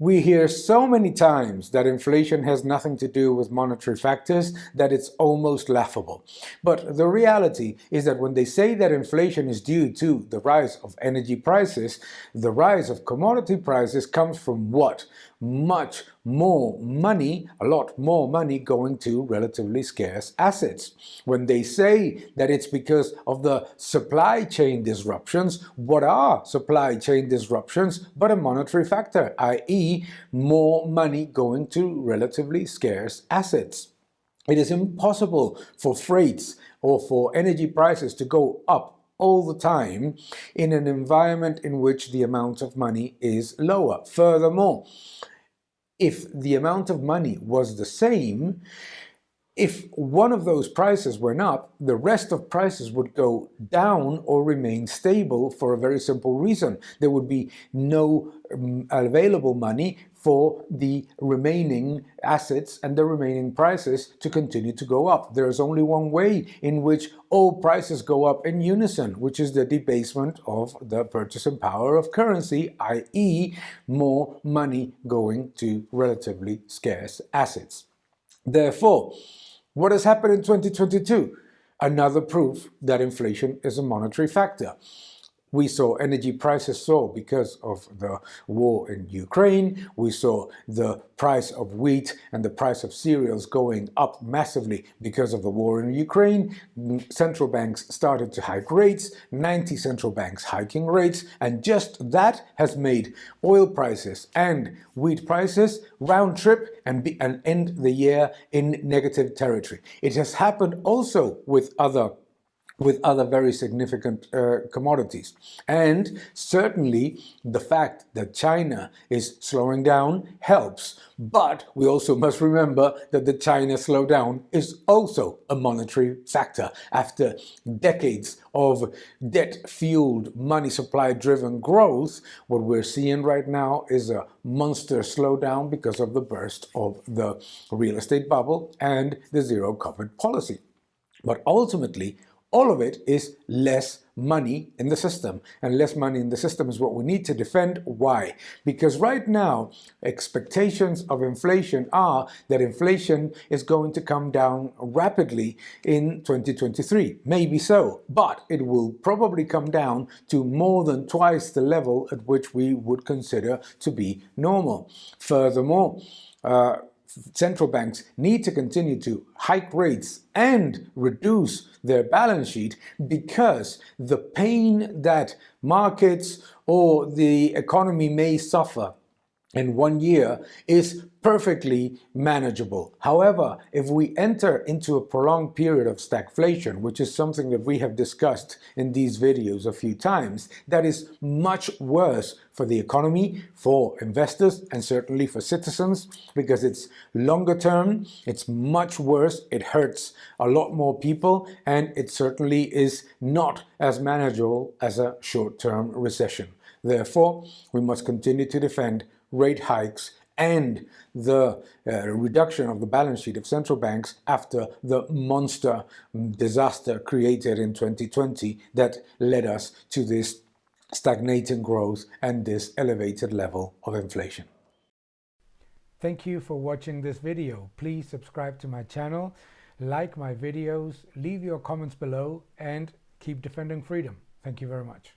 We hear so many times that inflation has nothing to do with monetary factors that it's almost laughable. But the reality is that when they say that inflation is due to the rise of energy prices, the rise of commodity prices comes from what? Much more money, a lot more money going to relatively scarce assets. When they say that it's because of the supply chain disruptions, what are supply chain disruptions but a monetary factor, i.e. more money going to relatively scarce assets? It is impossible for freights or for energy prices to go up all the time in an environment in which the amount of money is lower. Furthermore, if the amount of money was the same, if one of those prices went up, the rest of prices would go down or remain stable for a very simple reason. There would be no available money for the remaining assets and the remaining prices to continue to go up. There is only one way in which all prices go up in unison, which is the debasement of the purchasing power of currency, i.e. more money going to relatively scarce assets. Therefore, what has happened in 2022? Another proof that inflation is a monetary factor. We saw energy prices soar because of the war in Ukraine. We saw the price of wheat and the price of cereals going up massively because of the war in Ukraine. Central banks started to hike rates, 90 central banks hiking rates, and just that has made oil prices and wheat prices round trip and end the year in negative territory. It has happened also with other very significant commodities. And certainly the fact that China is slowing down helps. But we also must remember that the China slowdown is also a monetary factor. After decades of debt-fueled, money supply-driven growth, what we're seeing right now is a monster slowdown because of the burst of the real estate bubble and the zero-COVID policy. But ultimately, all of it is less money in the system, and less money in the system is what we need to defend. Why? Because right now, expectations of inflation are that inflation is going to come down rapidly in 2023. Maybe so, but it will probably come down to more than twice the level at which we would consider to be normal. Furthermore, central banks need to continue to hike rates and reduce their balance sheet because the pain that markets or the economy may suffer in 1 year is perfectly manageable. However, if we enter into a prolonged period of stagflation, which is something that we have discussed in these videos a few times, that is much worse for the economy, for investors, and certainly for citizens, because it's longer term, it's much worse, it hurts a lot more people, and it certainly is not as manageable as a short-term recession. Therefore, we must continue to defend rate hikes and the reduction of the balance sheet of central banks after the monster disaster created in 2020 that led us to this stagnating growth and this elevated level of inflation. Thank you for watching this video. Please subscribe to my channel, like my videos, leave your comments below, and keep defending freedom. Thank you very much.